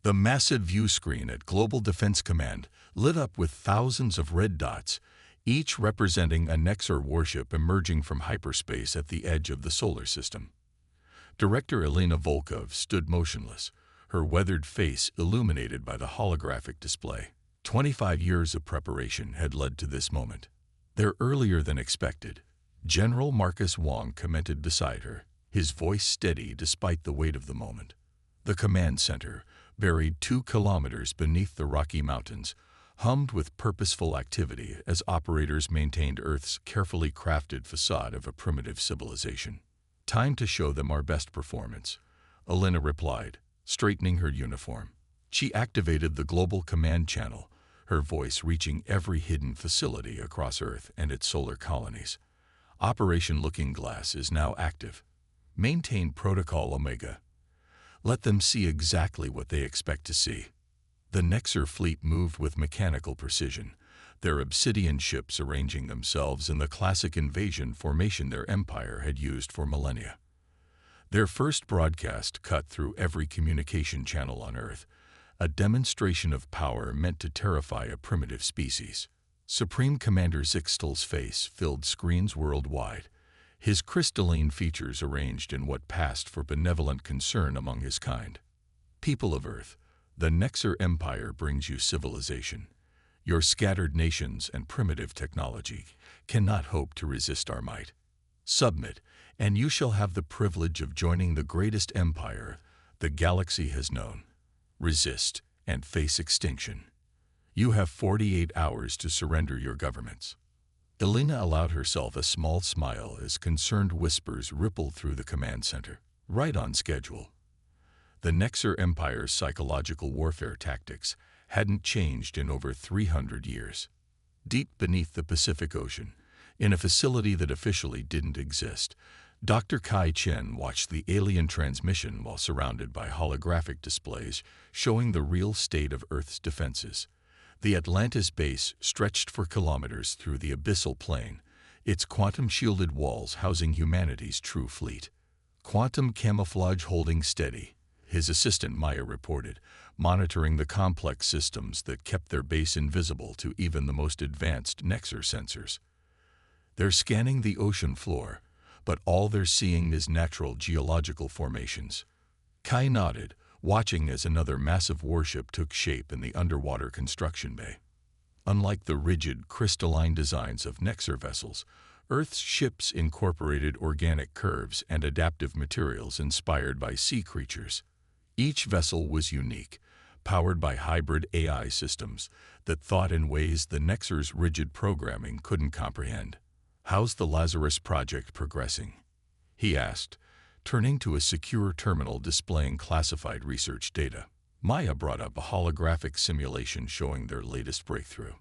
The massive view screen at Global Defense Command lit up with thousands of red dots, each representing a Nexar warship emerging from hyperspace at the edge of the solar system. Director Elena Volkov stood motionless, her weathered face illuminated by the holographic display. 25 years of preparation had led to this moment. There earlier than expected, General Marcus Wong commented beside her, his voice steady despite the weight of the moment. The command center, buried 2 kilometers beneath the Rocky Mountains, hummed with purposeful activity as operators maintained Earth's carefully crafted facade of a primitive civilization. "Time to show them our best performance," Elena replied, straightening her uniform. She activated the global command channel, her voice reaching every hidden facility across Earth and its solar colonies. "Operation Looking Glass is now active. Maintain Protocol Omega. Let them see exactly what they expect to see." The Nexar fleet moved with mechanical precision, their obsidian ships arranging themselves in the classic invasion formation their empire had used for millennia. Their first broadcast cut through every communication channel on Earth, a demonstration of power meant to terrify a primitive species. Supreme Commander Zixtal's face filled screens worldwide, his crystalline features arranged in what passed for benevolent concern among his kind. "People of Earth, the Nexar Empire brings you civilization. Your scattered nations and primitive technology cannot hope to resist our might. Submit, and you shall have the privilege of joining the greatest empire the galaxy has known. Resist and face extinction. You have 48 hours to surrender your governments." Elena allowed herself a small smile as concerned whispers rippled through the command center. Right on schedule. The Nexar Empire's psychological warfare tactics hadn't changed in over 300 years. Deep beneath the Pacific Ocean, in a facility that officially didn't exist, Dr. Kai Chen watched the alien transmission while surrounded by holographic displays showing the real state of Earth's defenses. The Atlantis base stretched for kilometers through the abyssal plain, its quantum-shielded walls housing humanity's true fleet. "Quantum camouflage holding steady," his assistant Maya reported, monitoring the complex systems that kept their base invisible to even the most advanced Nexar sensors. "They're scanning the ocean floor, but all they're seeing is natural geological formations." Kai nodded, watching as another massive warship took shape in the underwater construction bay. Unlike the rigid, crystalline designs of Nexar vessels, Earth's ships incorporated organic curves and adaptive materials inspired by sea creatures. Each vessel was unique, powered by hybrid AI systems that thought in ways the Nexar's rigid programming couldn't comprehend. "How's the Lazarus project progressing?" he asked, turning to a secure terminal displaying classified research data. Maya brought up a holographic simulation showing their latest breakthrough.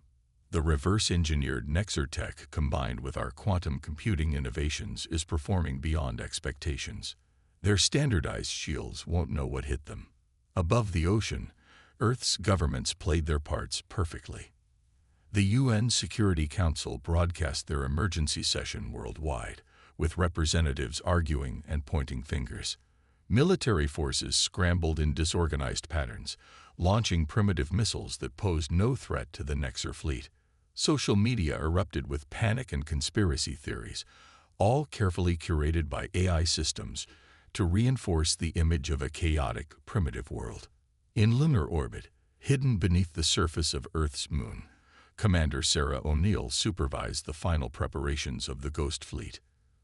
"The reverse-engineered Nexar tech combined with our quantum computing innovations is performing beyond expectations. Their standardized shields won't know what hit them." Above the ocean, Earth's governments played their parts perfectly. The UN Security Council broadcast their emergency session worldwide, with representatives arguing and pointing fingers. Military forces scrambled in disorganized patterns, launching primitive missiles that posed no threat to the Nexar fleet. Social media erupted with panic and conspiracy theories, all carefully curated by AI systems to reinforce the image of a chaotic, primitive world. In lunar orbit, hidden beneath the surface of Earth's moon, Commander Sarah O'Neill supervised the final preparations of the Ghost Fleet.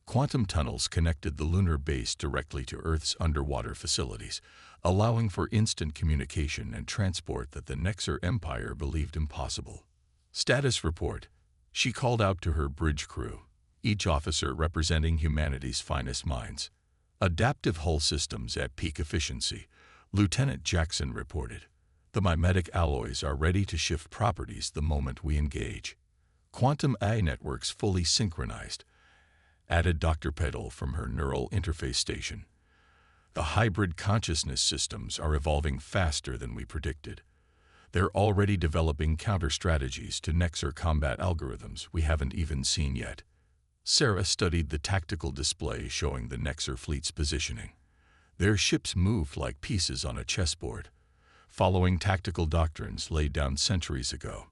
Quantum tunnels connected the lunar base directly to Earth's underwater facilities, allowing for instant communication and transport that the Nexar Empire believed impossible. "Status report," she called out to her bridge crew, each officer representing humanity's finest minds. "Adaptive hull systems at peak efficiency," Lieutenant Jackson reported. "The mimetic alloys are ready to shift properties the moment we engage. Quantum AI networks fully synchronized," added Dr. Peddle from her neural interface station. "The hybrid consciousness systems are evolving faster than we predicted. They're already developing counter-strategies to Nexar combat algorithms we haven't even seen yet." Sarah studied the tactical display showing the Nexar fleet's positioning. Their ships moved like pieces on a chessboard. following tactical doctrines laid down centuries ago.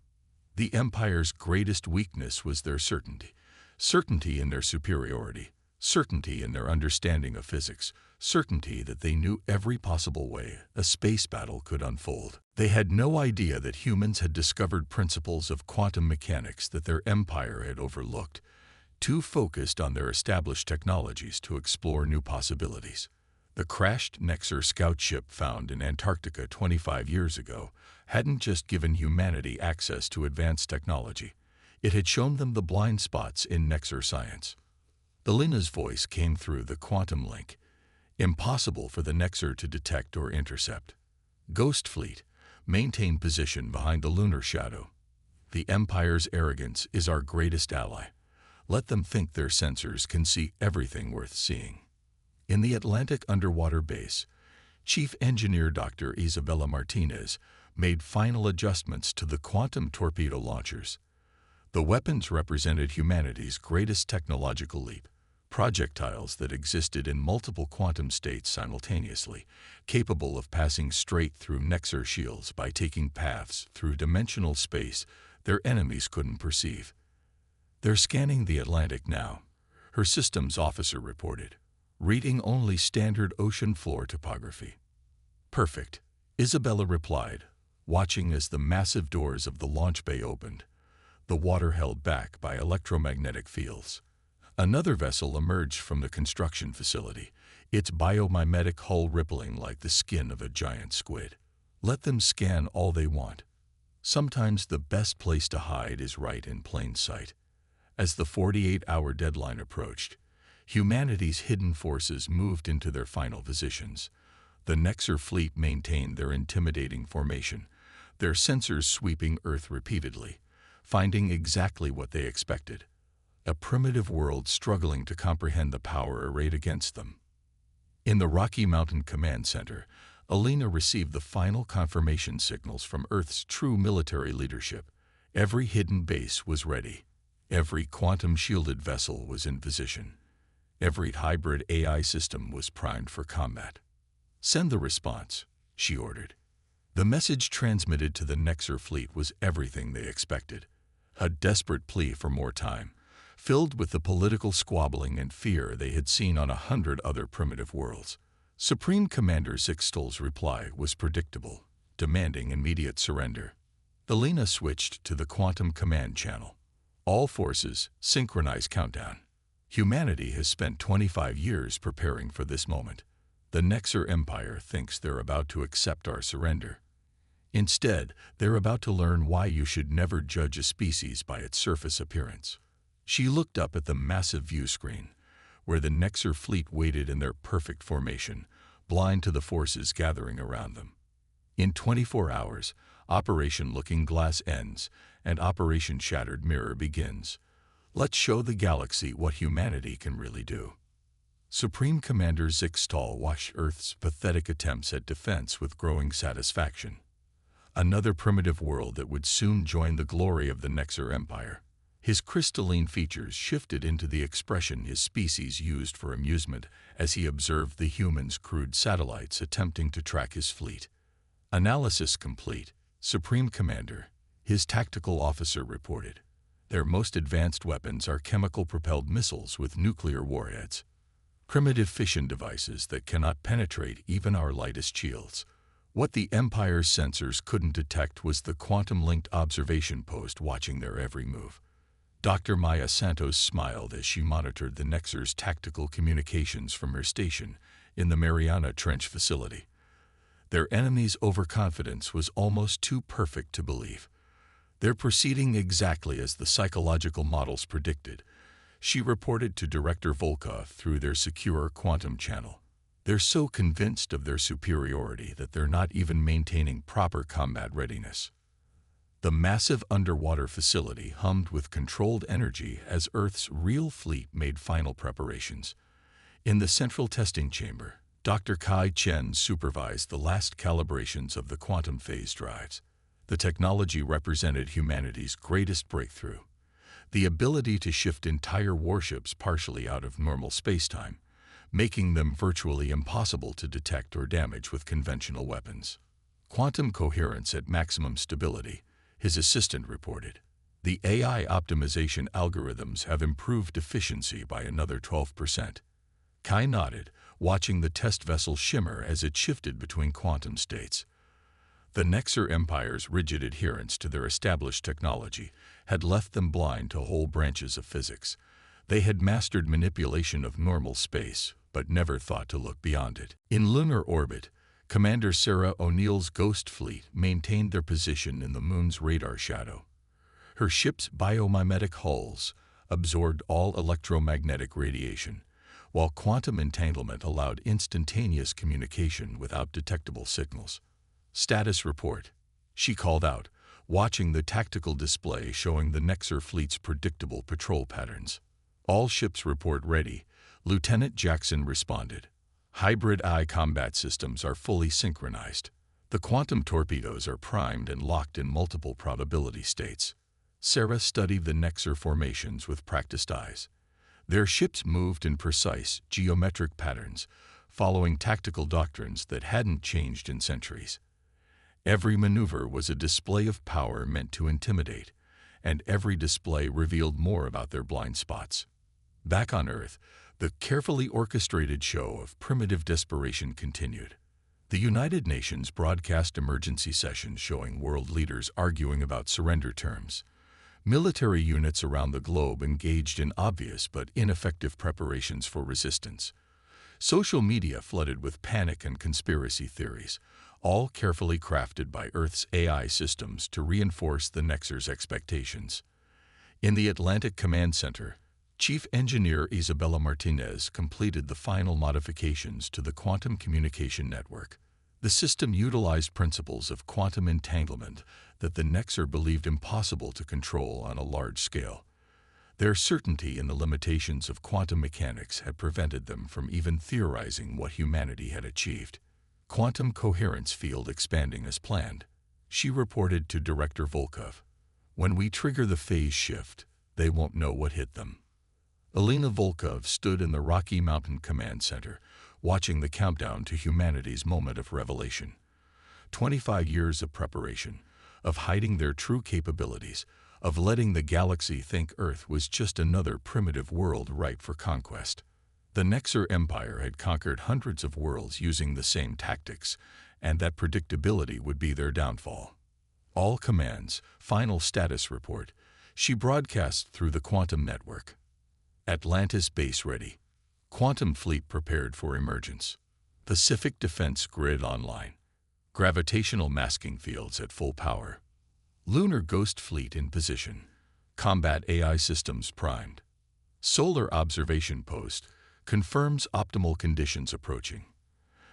The Empire's greatest weakness was their certainty. Certainty in their superiority, certainty in their understanding of physics, certainty that they knew every possible way a space battle could unfold. They had no idea that humans had discovered principles of quantum mechanics that their empire had overlooked, too focused on their established technologies to explore new possibilities. The crashed Nexer scout ship found in Antarctica 25 years ago hadn't just given humanity access to advanced technology. It had shown them the blind spots in Nexer science. Alina's voice came through the quantum link. Impossible for the Nexer to detect or intercept. Ghost Fleet, maintain position behind the lunar shadow. The Empire's arrogance is our greatest ally. Let them think their sensors can see everything worth seeing. In the Atlantic underwater base, Chief Engineer Dr. Isabella Martinez made final adjustments to the quantum torpedo launchers. The weapons represented humanity's greatest technological leap, projectiles that existed in multiple quantum states simultaneously, capable of passing straight through Nexer shields by taking paths through dimensional space their enemies couldn't perceive. "They're scanning the Atlantic now," her systems officer reported, "reading only standard ocean floor topography." "Perfect," Isabella replied, watching as the massive doors of the launch bay opened, the water held back by electromagnetic fields. Another vessel emerged from the construction facility, its biomimetic hull rippling like the skin of a giant squid. Let them scan all they want. Sometimes the best place to hide is right in plain sight. As the 48-hour deadline approached, humanity's hidden forces moved into their final positions. The Nexer fleet maintained their intimidating formation, their sensors sweeping Earth repeatedly, finding exactly what they expected: a primitive world struggling to comprehend the power arrayed against them. In the Rocky Mountain Command Center, Alina received the final confirmation signals from Earth's true military leadership. Every hidden base was ready. Every quantum-shielded vessel was in position. Every hybrid AI system was primed for combat. "Send the response," she ordered. The message transmitted to the Nexer fleet was everything they expected: a desperate plea for more time, filled with the political squabbling and fear they had seen on 100 other primitive worlds. Supreme Commander Zixtal's reply was predictable, demanding immediate surrender. Alina switched to the Quantum Command channel. "All forces, synchronize countdown. Humanity has spent 25 years preparing for this moment. The Nexer Empire thinks they're about to accept our surrender. Instead, they're about to learn why you should never judge a species by its surface appearance." She looked up at the massive view screen, where the Nexer fleet waited in their perfect formation, blind to the forces gathering around them. In 24 hours, Operation Looking Glass ends, and Operation Shattered Mirror begins. Let's show the galaxy what humanity can really do. Supreme Commander Zixtal watched Earth's pathetic attempts at defense with growing satisfaction. Another primitive world that would soon join the glory of the Nexer Empire. His crystalline features shifted into the expression his species used for amusement as he observed the humans' crude satellites attempting to track his fleet. "Analysis complete, Supreme Commander," his tactical officer reported. "Their most advanced weapons are chemical-propelled missiles with nuclear warheads. Primitive fission devices that cannot penetrate even our lightest shields." What the Empire's sensors couldn't detect was the quantum-linked observation post watching their every move. Dr. Maya Santos smiled as she monitored the Nexer's tactical communications from her station in the Mariana Trench facility. Their enemy's overconfidence was almost too perfect to believe. "They're proceeding exactly as the psychological models predicted," she reported to Director Volkov through their secure quantum channel. "They're so convinced of their superiority that they're not even maintaining proper combat readiness." The massive underwater facility hummed with controlled energy as Earth's real fleet made final preparations. In the central testing chamber, Dr. Kai Chen supervised the last calibrations of the quantum phase drives. The technology represented humanity's greatest breakthrough: the ability to shift entire warships partially out of normal spacetime, making them virtually impossible to detect or damage with conventional weapons. Quantum coherence at maximum stability, his assistant reported. The AI optimization algorithms have improved efficiency by another 12%. Kai nodded, watching the test vessel shimmer as it shifted between quantum states. The Nexer Empire's rigid adherence to their established technology had left them blind to whole branches of physics. They had mastered manipulation of normal space, but never thought to look beyond it. In lunar orbit, Commander Sarah O'Neill's Ghost Fleet maintained their position in the Moon's radar shadow. Her ship's biomimetic hulls absorbed all electromagnetic radiation, while quantum entanglement allowed instantaneous communication without detectable signals. Status report, she called out, watching the tactical display showing the Nexer fleet's predictable patrol patterns. All ships report ready, Lieutenant Jackson responded. Hybrid eye combat systems are fully synchronized. The quantum torpedoes are primed and locked in multiple probability states. Sarah studied the Nexer formations with practiced eyes. Their ships moved in precise, geometric patterns, following tactical doctrines that hadn't changed in centuries. Every maneuver was a display of power meant to intimidate, and every display revealed more about their blind spots. Back on Earth, the carefully orchestrated show of primitive desperation continued. The United Nations broadcast emergency sessions showing world leaders arguing about surrender terms. Military units around the globe engaged in obvious but ineffective preparations for resistance. Social media flooded with panic and conspiracy theories, all carefully crafted by Earth's AI systems to reinforce the Nexer's expectations. In the Atlantic Command Center, Chief Engineer Isabella Martinez completed the final modifications to the quantum communication network. The system utilized principles of quantum entanglement that the Nexer believed impossible to control on a large scale. Their certainty in the limitations of quantum mechanics had prevented them from even theorizing what humanity had achieved. Quantum coherence field expanding as planned, she reported to Director Volkov. When we trigger the phase shift, they won't know what hit them. Elena Volkov stood in the Rocky Mountain Command Center, watching the countdown to humanity's moment of revelation. 25 years of preparation, of hiding their true capabilities, of letting the galaxy think Earth was just another primitive world ripe for conquest. The Nexer Empire had conquered hundreds of worlds using the same tactics, and that predictability would be their downfall. All commands, final status report, she broadcast through the quantum network. Atlantis base ready. Quantum fleet prepared for emergence. Pacific defense grid online. Gravitational masking fields at full power. Lunar ghost fleet in position. Combat AI systems primed. Solar observation post confirms optimal conditions approaching.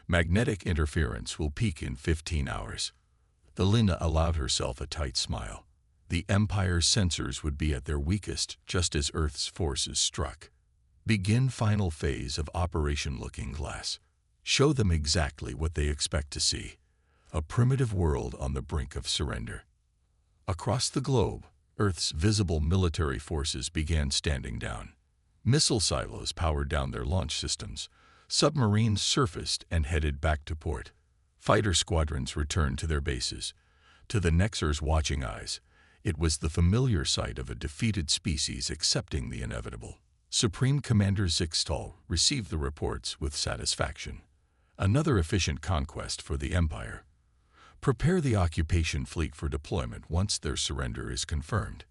Magnetic interference will peak in 15 hours. Elena allowed herself a tight smile. The Empire's sensors would be at their weakest just as Earth's forces struck. Begin final phase of Operation Looking Glass. Show them exactly what they expect to see. A primitive world on the brink of surrender. Across the globe, Earth's visible military forces began standing down. Missile silos powered down their launch systems. Submarines surfaced and headed back to port. Fighter squadrons returned to their bases. To the Nexer's watching eyes, it was the familiar sight of a defeated species accepting the inevitable. Supreme Commander Zixtal received the reports with satisfaction. Another efficient conquest for the Empire. Prepare the occupation fleet for deployment once their surrender is confirmed.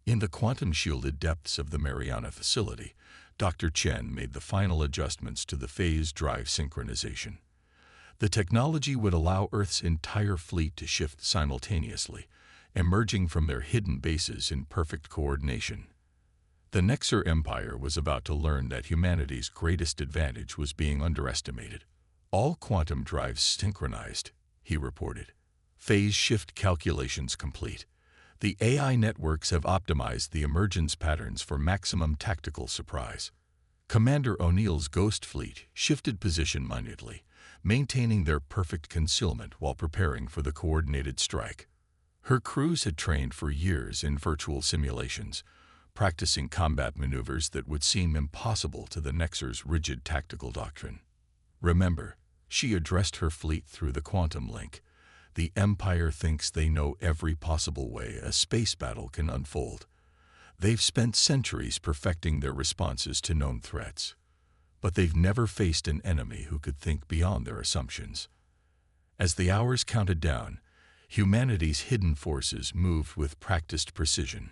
In the quantum-shielded depths of the Mariana facility, Dr. Chen made the final adjustments to the phase drive synchronization. The technology would allow Earth's entire fleet to shift simultaneously, emerging from their hidden bases in perfect coordination. The Nexer Empire was about to learn that humanity's greatest advantage was being underestimated. All quantum drives synchronized, he reported. Phase shift calculations complete. The AI networks have optimized the emergence patterns for maximum tactical surprise. Commander O'Neill's Ghost Fleet shifted position minutely, maintaining their perfect concealment while preparing for the coordinated strike. Her crews had trained for years in virtual simulations, practicing combat maneuvers that would seem impossible to the Nexer's rigid tactical doctrine. Remember, she addressed her fleet through the quantum link. The Empire thinks they know every possible way a space battle can unfold. They've spent centuries perfecting their responses to known threats, but they've never faced an enemy who could think beyond their assumptions. As the hours counted down, humanity's hidden forces moved with practiced precision.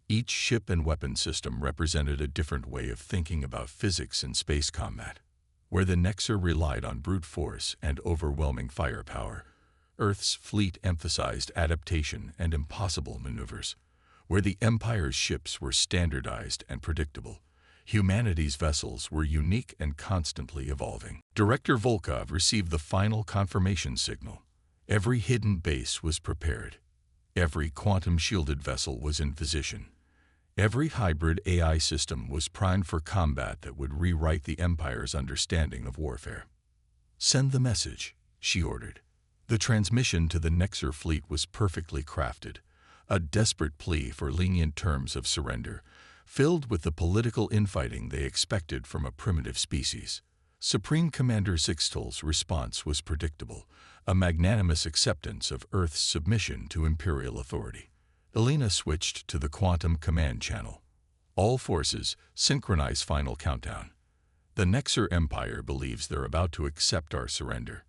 Each ship and weapon system represented a different way of thinking about physics and space combat. Where the Nexer relied on brute force and overwhelming firepower, Earth's fleet emphasized adaptation and impossible maneuvers. Where the Empire's ships were standardized and predictable, humanity's vessels were unique and constantly evolving. Director Volkov received the final confirmation signal. Every hidden base was prepared. Every quantum-shielded vessel was in position. Every hybrid AI system was primed for combat that would rewrite the Empire's understanding of warfare. "Send the message," she ordered. The transmission to the Nexer fleet was perfectly crafted, a desperate plea for lenient terms of surrender, filled with the political infighting they expected from a primitive species. Supreme Commander Zixtal's response was predictable, a magnanimous acceptance of Earth's submission to Imperial authority. Elena switched to the Quantum Command Channel. "All forces, synchronize final countdown. The Nexer Empire believes they're about to accept our surrender.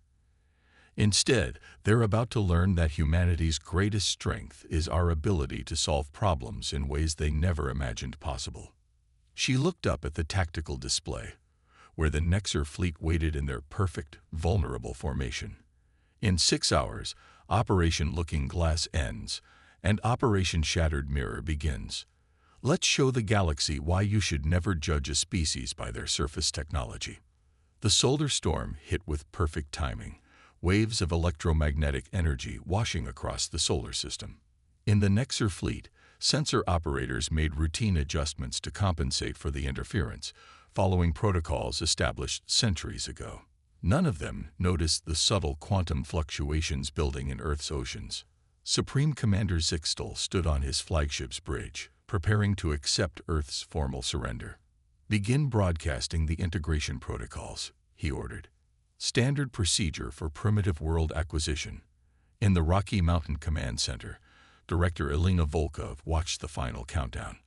Instead, they're about to learn that humanity's greatest strength is our ability to solve problems in ways they never imagined possible." She looked up at the tactical display, where the Nexer fleet waited in their perfect, vulnerable formation. In 6 hours, Operation Looking Glass ends, and Operation Shattered Mirror begins. Let's show the galaxy why you should never judge a species by their surface technology. The solar storm hit with perfect timing, waves of electromagnetic energy washing across the solar system. In the Nexer fleet, sensor operators made routine adjustments to compensate for the interference, following protocols established centuries ago. None of them noticed the subtle quantum fluctuations building in Earth's oceans. Supreme Commander Zixtal stood on his flagship's bridge, preparing to accept Earth's formal surrender. "Begin broadcasting the integration protocols," he ordered. "Standard procedure for primitive world acquisition." In the Rocky Mountain Command Center, Director Elena Volkov watched the final countdown.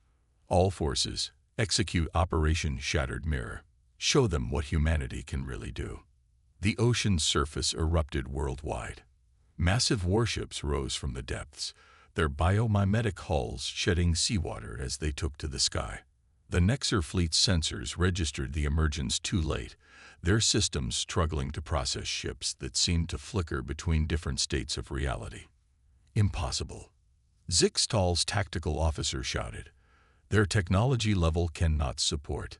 "All forces, execute Operation Shattered Mirror. Show them what humanity can really do." The ocean's surface erupted worldwide. Massive warships rose from the depths, their biomimetic hulls shedding seawater as they took to the sky. The Nexer fleet's sensors registered the emergence too late, their systems struggling to process ships that seemed to flicker between different states of reality. "Impossible," Zixtal's tactical officer shouted. "Their technology level cannot support."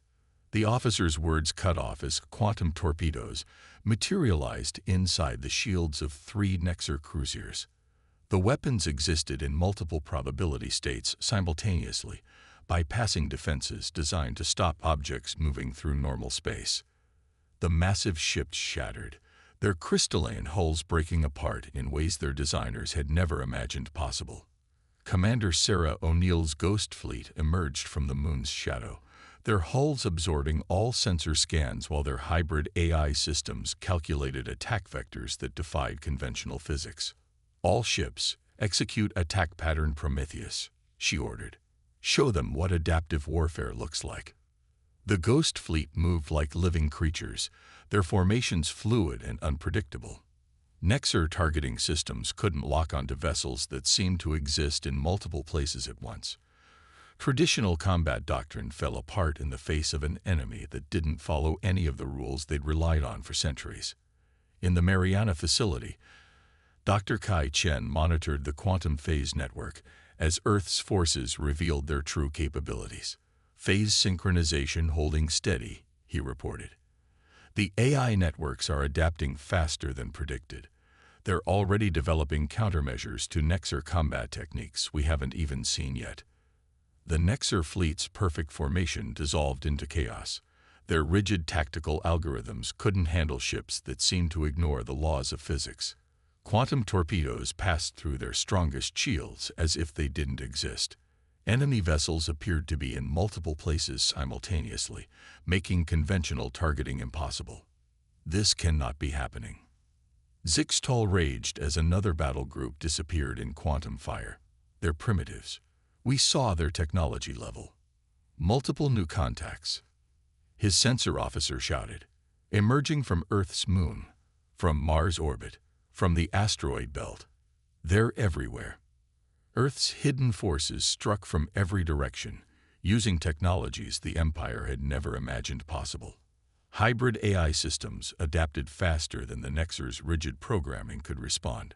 The officer's words cut off as quantum torpedoes materialized inside the shields of 3 Nexer cruisers. The weapons existed in multiple probability states simultaneously, bypassing defenses designed to stop objects moving through normal space. The massive ships shattered, their crystalline hulls breaking apart in ways their designers had never imagined possible. Commander Sarah O'Neill's Ghost Fleet emerged from the moon's shadow, their hulls absorbing all sensor scans while their hybrid AI systems calculated attack vectors that defied conventional physics. "All ships, execute attack pattern Prometheus," she ordered. "Show them what adaptive warfare looks like." The Ghost Fleet moved like living creatures, their formations fluid and unpredictable. Nexer targeting systems couldn't lock onto vessels that seemed to exist in multiple places at once. Traditional combat doctrine fell apart in the face of an enemy that didn't follow any of the rules they'd relied on for centuries. In the Mariana facility, Dr. Kai Chen monitored the quantum phase network as Earth's forces revealed their true capabilities. "Phase synchronization holding steady," he reported. "The AI networks are adapting faster than predicted. They're already developing countermeasures to Nexer combat techniques we haven't even seen yet." The Nexer fleet's perfect formation dissolved into chaos. Their rigid tactical algorithms couldn't handle ships that seemed to ignore the laws of physics. Quantum torpedoes passed through their strongest shields as if they didn't exist. Enemy vessels appeared to be in multiple places simultaneously, making conventional targeting impossible. "This cannot be happening." Zixtal raged as another battle group disappeared in quantum fire. They're primitives. We saw their technology level. Multiple new contacts. His sensor officer shouted, emerging from Earth's moon, from Mars' orbit, from the asteroid belt. They're everywhere. Earth's hidden forces struck from every direction, using technologies the Empire had never imagined possible. Hybrid AI systems adapted faster than the Nexer's rigid programming could respond.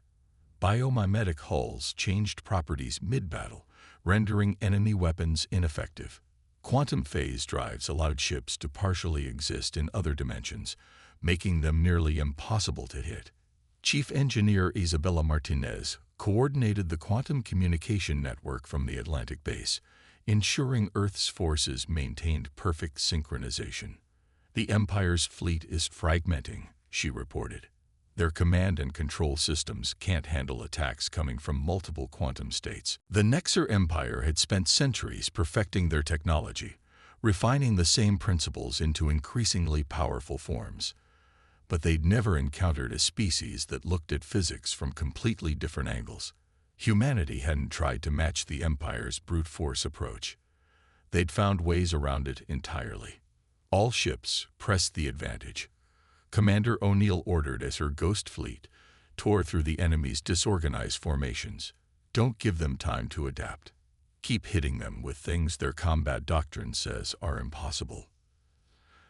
Biomimetic hulls changed properties mid-battle, rendering enemy weapons ineffective. Quantum phase drives allowed ships to partially exist in other dimensions, making them nearly impossible to hit. Chief Engineer Isabella Martinez coordinated the quantum communication network from the Atlantic base, ensuring Earth's forces maintained perfect synchronization. The Empire's fleet is fragmenting, she reported. Their command and control systems can't handle attacks coming from multiple quantum states. The Nexer Empire had spent centuries perfecting their technology, refining the same principles into increasingly powerful forms. But they'd never encountered a species that looked at physics from completely different angles. Humanity hadn't tried to match the Empire's brute force approach. They'd found ways around it entirely. All ships pressed the advantage. Commander O'Neill ordered as her Ghost Fleet tore through the enemy's disorganized formations. Don't give them time to adapt. Keep hitting them with things their combat doctrine says are impossible.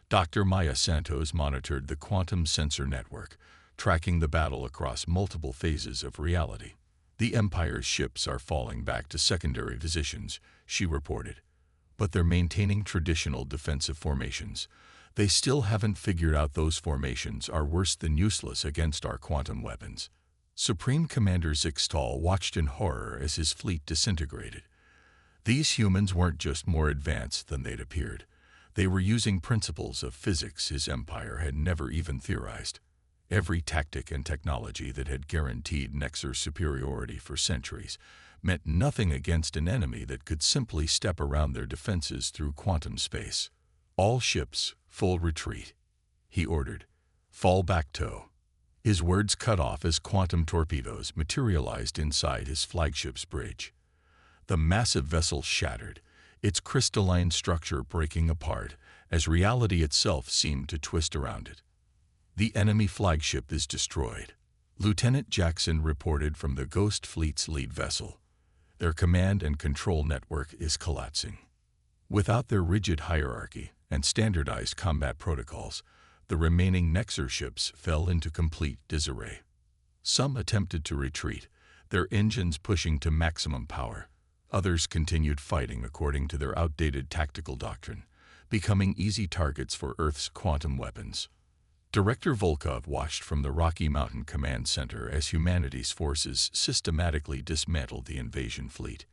Dr. Maya Santos monitored the quantum sensor network, tracking the battle across multiple phases of reality. The Empire's ships are falling back to secondary positions, she reported. But they're maintaining traditional defensive formations. They still haven't figured out those formations are worse than useless against our quantum weapons. Supreme Commander Zixtal watched in horror as his fleet disintegrated. These humans weren't just more advanced than they'd appeared. They were using principles of physics his empire had never even theorized. Every tactic and technology that had guaranteed Nexer's superiority for centuries meant nothing against an enemy that could simply step around their defenses through quantum space. All ships, full retreat, he ordered. Fall back tow. His words cut off as quantum torpedoes materialized inside his flagship's bridge. The massive vessel shattered, its crystalline structure breaking apart as reality itself seemed to twist around it. The enemy flagship is destroyed, Lieutenant Jackson reported from the Ghost Fleet's lead vessel. Their command and control network is collapsing. Without their rigid hierarchy and standardized combat protocols, the remaining Nexer ships fell into complete disarray. Some attempted to retreat, their engines pushing to maximum power. Others continued fighting according to their outdated tactical doctrine, becoming easy targets for Earth's quantum weapons. Director Volkov watched from the Rocky Mountain Command Center as humanity's forces systematically dismantled the invasion fleet.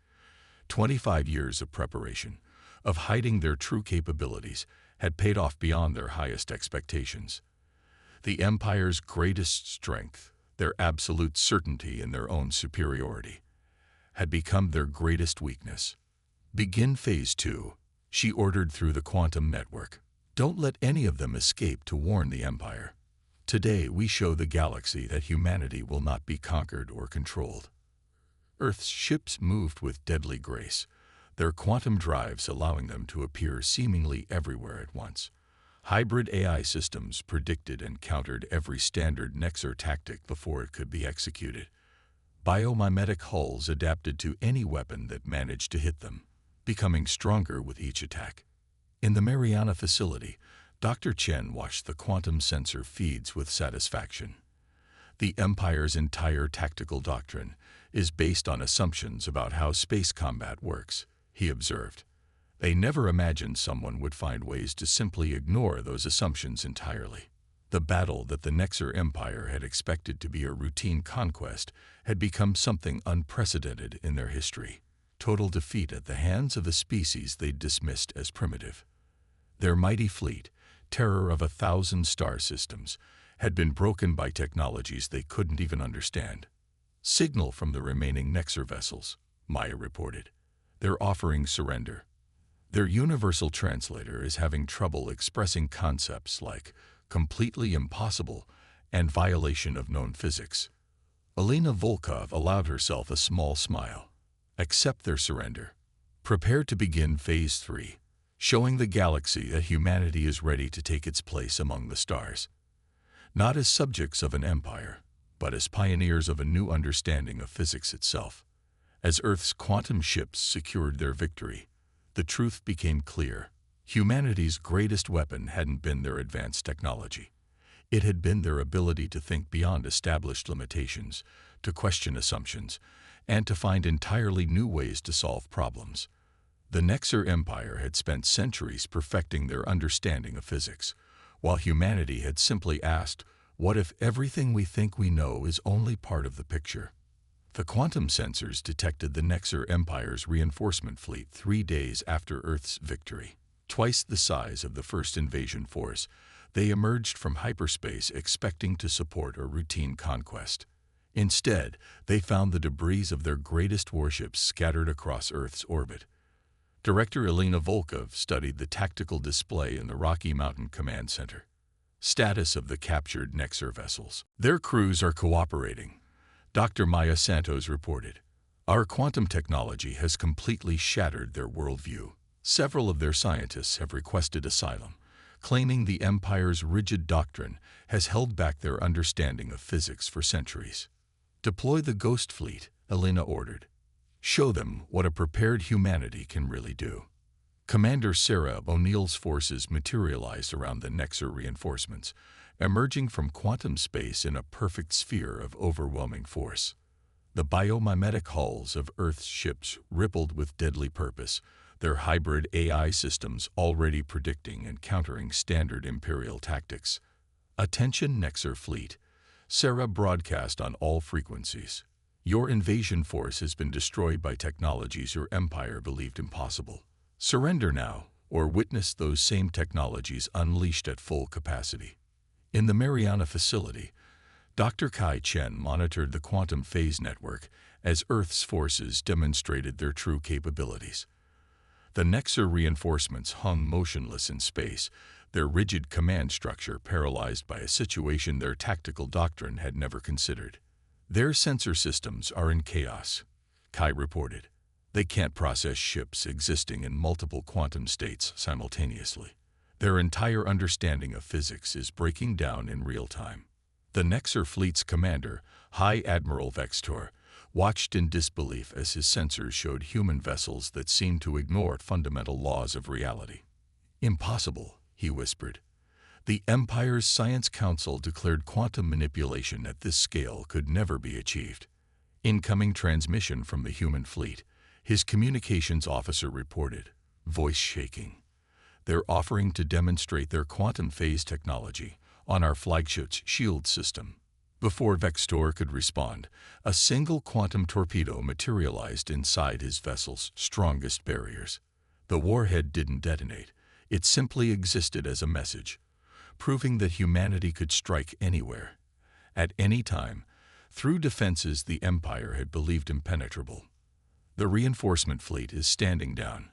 25 years of preparation, of hiding their true capabilities, had paid off beyond their highest expectations. The Empire's greatest strength, their absolute certainty in their own superiority, had become their greatest weakness. Begin Phase 2, she ordered through the quantum network. Don't let any of them escape to warn the Empire. Today we show the galaxy that humanity will not be conquered or controlled. Earth's ships moved with deadly grace, their quantum drives allowing them to appear seemingly everywhere at once. Hybrid AI systems predicted and countered every standard Nexer tactic before it could be executed. Biomimetic hulls adapted to any weapon that managed to hit them, becoming stronger with each attack. In the Mariana facility, Dr. Chen watched the quantum sensor feeds with satisfaction. The Empire's entire tactical doctrine is based on assumptions about how space combat works, he observed. They never imagined someone would find ways to simply ignore those assumptions entirely. The battle that the Nexer Empire had expected to be a routine conquest had become something unprecedented in their history. Total defeat at the hands of a species they'd dismissed as primitive. Their mighty fleet, terror of 1,000 star systems, had been broken by technologies they couldn't even understand. Signal from the remaining Nexer vessels, Maya reported. They're offering surrender. Their universal translator is having trouble expressing concepts like completely impossible and violation of known physics. Elena Volkov allowed herself a small smile. Accept their surrender. Prepare to begin Phase 3, showing the galaxy that humanity is ready to take its place among the stars. Not as subjects of an empire, but as pioneers of a new understanding of physics itself. As Earth's quantum ships secured their victory, the truth became clear. Humanity's greatest weapon hadn't been their advanced technology. It had been their ability to think beyond established limitations, to question assumptions, and to find entirely new ways to solve problems. The Nexar Empire had spent centuries perfecting their understanding of physics, while humanity had simply asked, what if everything we think we know is only part of the picture? The quantum sensors detected the Nexar Empire's reinforcement fleet 3 days after Earth's victory. Twice the size of the first invasion force, they emerged from hyperspace expecting to support a routine conquest. Instead, they found the debris of their greatest warships scattered across Earth's orbit. Director Elena Volkov studied the tactical display in the Rocky Mountain Command Center. Status of the captured Nexar vessels. Their crews are cooperating, Dr. Maya Santos reported. Our quantum technology has completely shattered their worldview. Several of their scientists have requested asylum, claiming the Empire's rigid doctrine has held back their understanding of physics for centuries. Deploy the Ghost Fleet, Elena ordered. Show them what a prepared humanity can really do. Commander Sarah O'Neill's forces materialized around the Nexar reinforcements, emerging from quantum space in a perfect sphere of overwhelming force. The biomimetic hulls of Earth's ships rippled with deadly purpose, their hybrid AI systems already predicting and countering standard Imperial tactics. Attention Nexar Fleet, Sarah broadcast on all frequencies. Your invasion force has been destroyed by technologies your empire believed impossible. Surrender now, or witness those same technologies unleashed at full capacity. In the Mariana facility, Dr. Kai Chen monitored the quantum phase network as Earth's forces demonstrated their true capabilities. The Nexar reinforcements hung motionless in space, their rigid command structure paralyzed by a situation their tactical doctrine had never considered. Their sensor systems are in chaos, Kai reported. They can't process ships existing in multiple quantum states simultaneously. Their entire understanding of physics is breaking down in real time. The Nexar fleet's commander, High Admiral Vextor, watched in disbelief as his sensors showed human vessels that seemed to ignore fundamental laws of reality. Impossible, he whispered. The Empire's Science Council declared quantum manipulation at this scale could never be achieved. Incoming transmission from the human fleet, his communications officer reported, voice shaking. They're offering to demonstrate their quantum phase technology on our flagship's shield system. Before Vextor could respond, a single quantum torpedo materialized inside his vessel's strongest barriers. The warhead didn't detonate. It simply existed as a message, proving that humanity could strike anywhere, at any time, through defenses the Empire had believed impenetrable. The reinforcement fleet is standing down,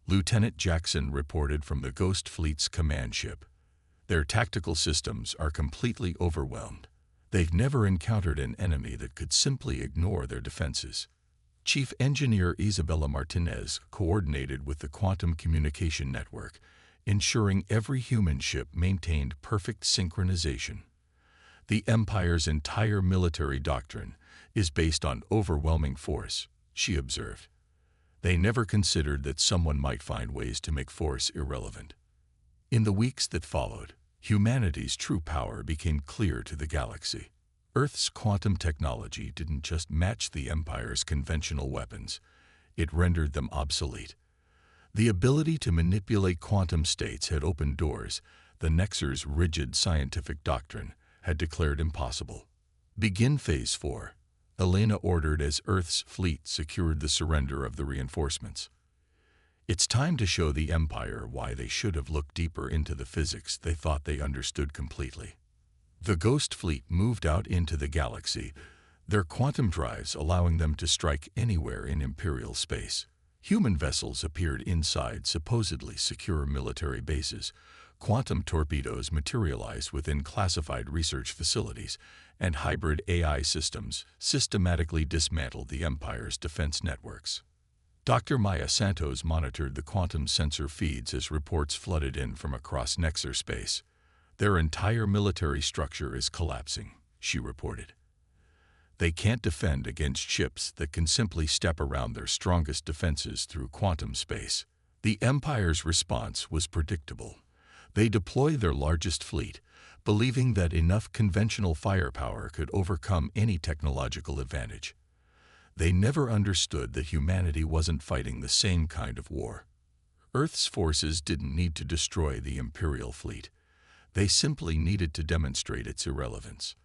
Lieutenant Jackson reported from the Ghost Fleet's command ship. Their tactical systems are completely overwhelmed. They've never encountered an enemy that could simply ignore their defenses. Chief Engineer Isabella Martinez coordinated with the Quantum Communication Network, ensuring every human ship maintained perfect synchronization. The Empire's entire military doctrine is based on overwhelming force, she observed. They never considered that someone might find ways to make force irrelevant. In the weeks that followed, humanity's true power became clear to the galaxy. Earth's quantum technology didn't just match the Empire's conventional weapons, it rendered them obsolete. The ability to manipulate quantum states had opened doors the Nexar's rigid scientific doctrine had declared impossible. Begin Phase 4, Elena ordered as Earth's fleet secured the surrender of the reinforcements. It's time to show the Empire why they should have looked deeper into the physics they thought they understood completely. The Ghost Fleet moved out into the galaxy, their quantum drives allowing them to strike anywhere in Imperial space. Human vessels appeared inside supposedly secure military bases, Quantum torpedoes materialize within classified research facilities, and hybrid AI systems systematically dismantle the Empire's defense networks. Dr. Maya Santos monitored the quantum sensor feeds as reports flooded in from across Nexar space. Their entire military structure is collapsing, she reported. They can't defend against ships that can simply step around their strongest defenses through quantum space. The Empire's response was predictable. They deploy their largest fleet, believing that enough conventional firepower could overcome any technological advantage. They never understood that humanity wasn't fighting the same kind of war. Earth's forces didn't need to destroy the Imperial fleet. They simply needed to demonstrate its irrelevance.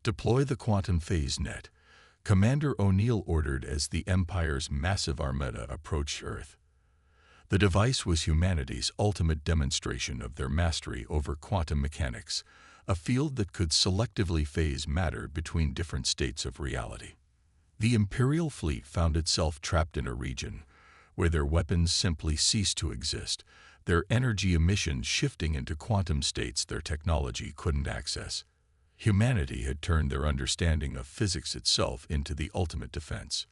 Deploy the quantum phase net, Commander O'Neill ordered as the Empire's massive Armada approached Earth. The device was humanity's ultimate demonstration of their mastery over quantum mechanics, a field that could selectively phase matter between different states of reality. The Imperial fleet found itself trapped in a region where their weapons simply ceased to exist, their energy emissions shifting into quantum states their technology couldn't access. Humanity had turned their understanding of physics itself into the ultimate defense.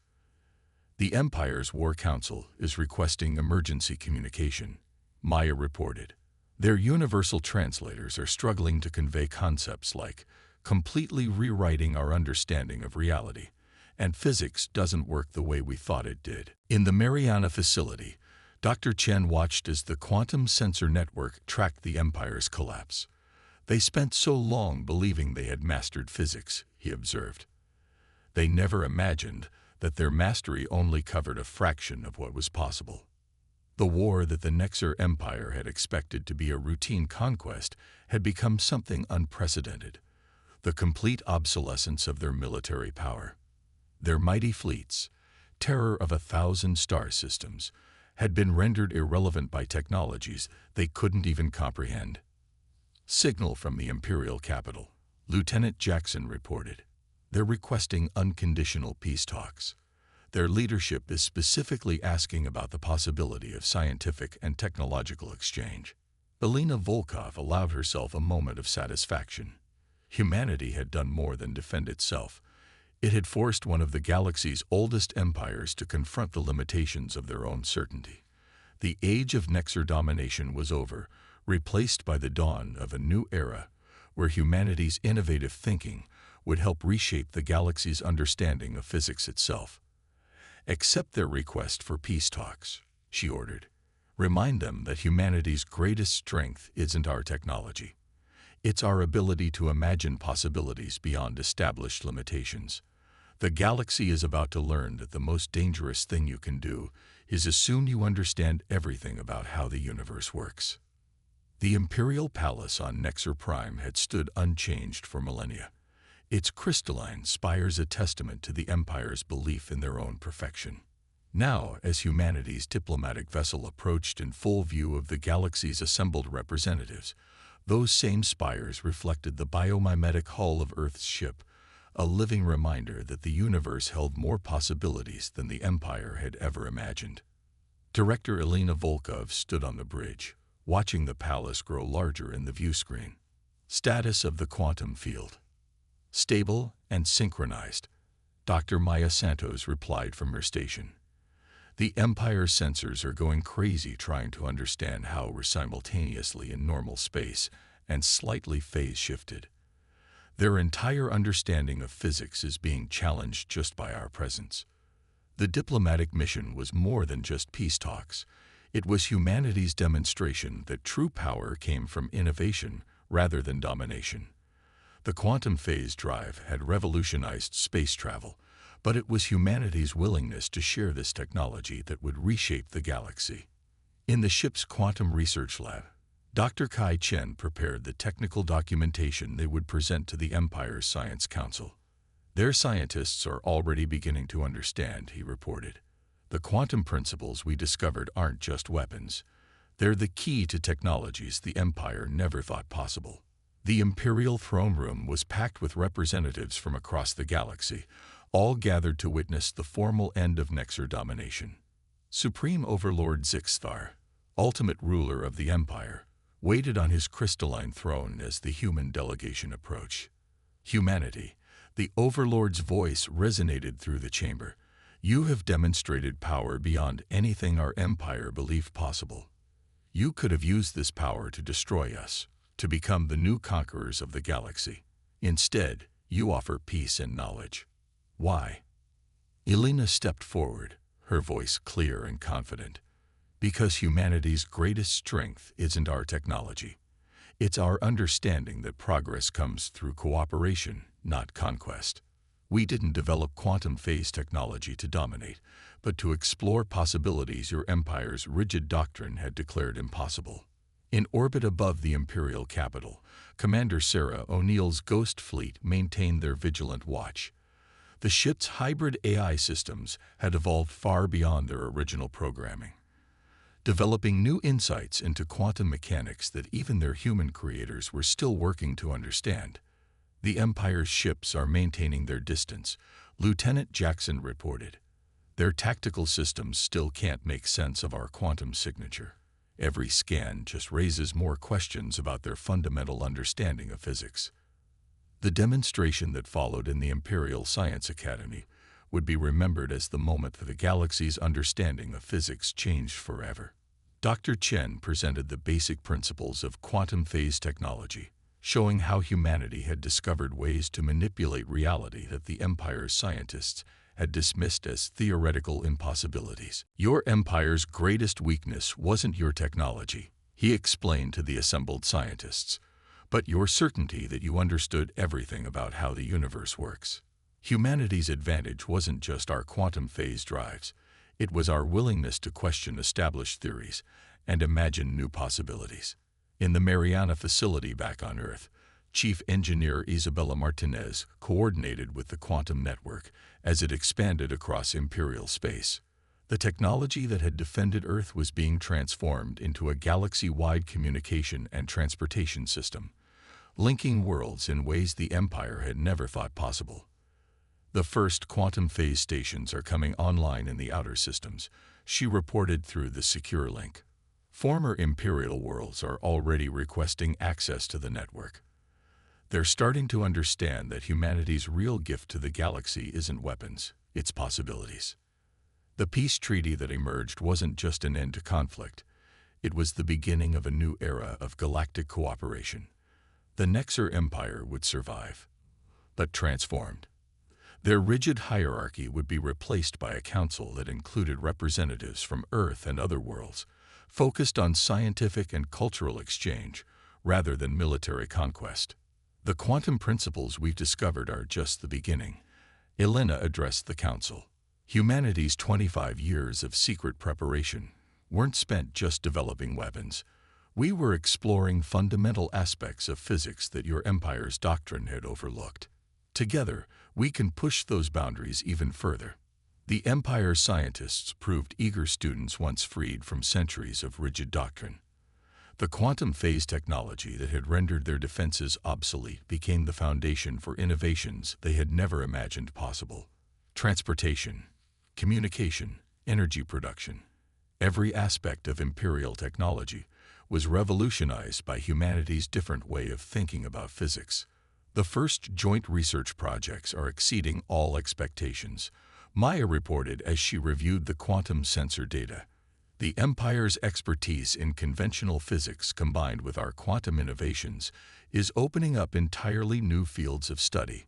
The Empire's War Council is requesting emergency communication, Maya reported. Their universal translators are struggling to convey concepts like completely rewriting our understanding of reality, and physics doesn't work the way we thought it did. In the Mariana facility, Dr. Chen watched as the quantum sensor network tracked the Empire's collapse. They spent so long believing they had mastered physics, he observed. They never imagined that their mastery only covered a fraction of what was possible. The war that the Nexar Empire had expected to be a routine conquest had become something unprecedented, the complete obsolescence of their military power. Their mighty fleets, terror of 1,000 star systems, had been rendered irrelevant by technologies they couldn't even comprehend. Signal from the Imperial capital, Lieutenant Jackson reported. They're requesting unconditional peace talks. Their leadership is specifically asking about the possibility of scientific and technological exchange. Elena Volkov allowed herself a moment of satisfaction. Humanity had done more than defend itself. It had forced one of the galaxy's oldest empires to confront the limitations of their own certainty. The age of Nexar domination was over, replaced by the dawn of a new era where humanity's innovative thinking would help reshape the galaxy's understanding of physics itself. Accept their request for peace talks, she ordered. Remind them that humanity's greatest strength isn't our technology. It's our ability to imagine possibilities beyond established limitations. The galaxy is about to learn that the most dangerous thing you can do is assume you understand everything about how the universe works. The Imperial Palace on Nexar Prime had stood unchanged for millennia. Its crystalline spires a testament to the Empire's belief in their own perfection. Now, as humanity's diplomatic vessel approached in full view of the galaxy's assembled representatives, those same spires reflected the biomimetic hull of Earth's ship, a living reminder that the universe held more possibilities than the Empire had ever imagined. Director Elena Volkov stood on the bridge, watching the palace grow larger in the view screen. Status of the quantum field. Stable and synchronized, Dr. Maya Santos replied from her station. The Empire's sensors are going crazy trying to understand how we're simultaneously in normal space and slightly phase-shifted. Their entire understanding of physics is being challenged just by our presence. The diplomatic mission was more than just peace talks. It was humanity's demonstration that true power came from innovation rather than domination. The quantum phase drive had revolutionized space travel, but it was humanity's willingness to share this technology that would reshape the galaxy. In the ship's quantum research lab, Dr. Kai Chen prepared the technical documentation they would present to the Empire's Science Council. Their scientists are already beginning to understand, he reported. The quantum principles we discovered aren't just weapons. They're the key to technologies the Empire never thought possible. The Imperial throne room was packed with representatives from across the galaxy, all gathered to witness the formal end of Nexar domination. Supreme Overlord Zixthar, ultimate ruler of the Empire, waited on his crystalline throne as the human delegation approached. Humanity, the overlord's voice resonated through the chamber. You have demonstrated power beyond anything our empire believed possible. You could have used this power to destroy us, to become the new conquerors of the galaxy. Instead, you offer peace and knowledge. Why? Elena stepped forward, her voice clear and confident. Because humanity's greatest strength isn't our technology. It's our understanding that progress comes through cooperation, not conquest. We didn't develop quantum phase technology to dominate, but to explore possibilities your empire's rigid doctrine had declared impossible. In orbit above the imperial capital, Commander Sarah O'Neill's Ghost Fleet maintained their vigilant watch. The ship's hybrid AI systems had evolved far beyond their original programming, developing new insights into quantum mechanics that even their human creators were still working to understand. The Empire's ships are maintaining their distance, Lieutenant Jackson reported. Their tactical systems still can't make sense of our quantum signature. Every scan just raises more questions about their fundamental understanding of physics. The demonstration that followed in the Imperial Science Academy would be remembered as the moment that the galaxy's understanding of physics changed forever. Dr. Chen presented the basic principles of quantum phase technology, showing how humanity had discovered ways to manipulate reality that the Empire's scientists had dismissed as theoretical impossibilities. Your empire's greatest weakness wasn't your technology, he explained to the assembled scientists, but your certainty that you understood everything about how the universe works. Humanity's advantage wasn't just our quantum phase drives, it was our willingness to question established theories and imagine new possibilities. In the Mariana facility back on Earth, Chief Engineer Isabella Martinez coordinated with the quantum network as it expanded across Imperial space. The technology that had defended Earth was being transformed into a galaxy-wide communication and transportation system, linking worlds in ways the Empire had never thought possible. The first quantum phase stations are coming online in the outer systems, she reported through the secure link. Former Imperial worlds are already requesting access to the network. They're starting to understand that humanity's real gift to the galaxy isn't weapons, it's possibilities. The peace treaty that emerged wasn't just an end to conflict, it was the beginning of a new era of galactic cooperation. The Nexar Empire would survive, but transformed. Their rigid hierarchy would be replaced by a council that included representatives from Earth and other worlds, focused on scientific and cultural exchange rather than military conquest. The quantum principles we've discovered are just the beginning, Elena addressed the council. Humanity's 25 years of secret preparation weren't spent just developing weapons. We were exploring fundamental aspects of physics that your empire's doctrine had overlooked. Together, we can push those boundaries even further. The Empire's scientists proved eager students once freed from centuries of rigid doctrine. The quantum phase technology that had rendered their defenses obsolete became the foundation for innovations they had never imagined possible. Transportation, communication, energy production. Every aspect of Imperial technology was revolutionized by humanity's different way of thinking about physics. The first joint research projects are exceeding all expectations, Maya reported as she reviewed the quantum sensor data. The Empire's expertise in conventional physics combined with our quantum innovations is opening up entirely new fields of study.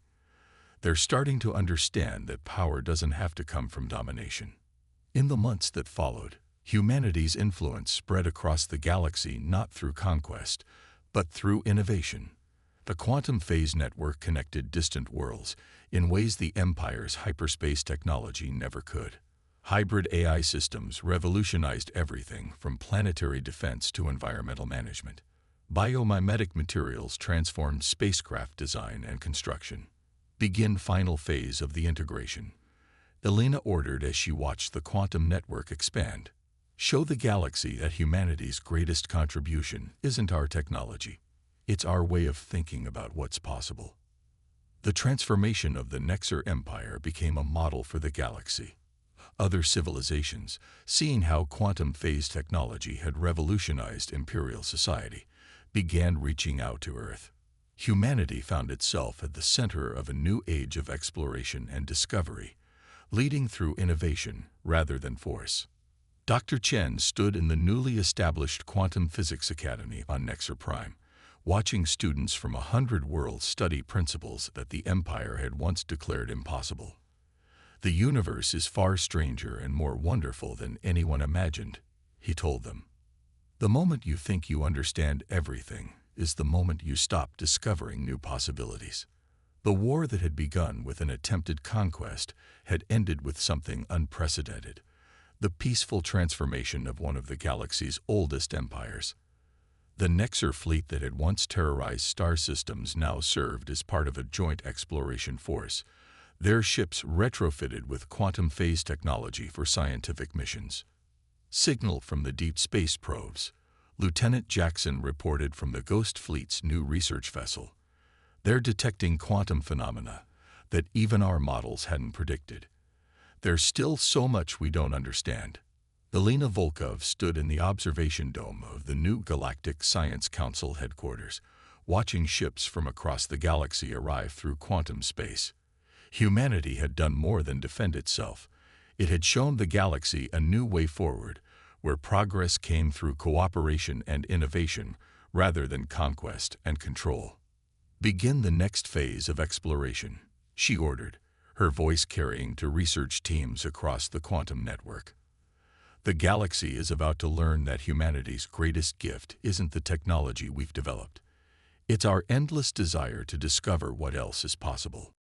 They're starting to understand that power doesn't have to come from domination. In the months that followed, humanity's influence spread across the galaxy not through conquest, but through innovation. The quantum phase network connected distant worlds in ways the Empire's hyperspace technology never could. Hybrid AI systems revolutionized everything from planetary defense to environmental management. Biomimetic materials transformed spacecraft design and construction. Begin final phase of the integration, Elena ordered as she watched the quantum network expand. Show the galaxy that humanity's greatest contribution isn't our technology. It's our way of thinking about what's possible. The transformation of the Nexar Empire became a model for the galaxy. Other civilizations, seeing how quantum phase technology had revolutionized imperial society, began reaching out to Earth. Humanity found itself at the center of a new age of exploration and discovery, leading through innovation rather than force. Dr. Chen stood in the newly established Quantum Physics Academy on Nexer Prime, watching students from 100 worlds study principles that the Empire had once declared impossible. "The universe is far stranger and more wonderful than anyone imagined," he told them. "The moment you think you understand everything is the moment you stop discovering new possibilities." The war that had begun with an attempted conquest had ended with something unprecedented: the peaceful transformation of one of the galaxy's oldest empires. The Nexer fleet that had once terrorized star systems now served as part of a joint exploration force, their ships retrofitted with quantum phase technology for scientific missions. Signal from the deep space probes. Lieutenant Jackson reported from the Ghost Fleet's new research vessel. "They're detecting quantum phenomena that even our models hadn't predicted. There's still so much we don't understand." Elena Volkov stood in the observation dome of the new Galactic Science Council headquarters, watching ships from across the galaxy arrive through quantum space. Humanity had done more than defend itself. It had shown the galaxy a new way forward, where progress came through cooperation and innovation rather than conquest and control. "Begin the next phase of exploration," she ordered, her voice carrying to research teams across the quantum network. "The galaxy is about to learn that humanity's greatest gift isn't the technology we've developed. It's our endless desire to discover what else is possible."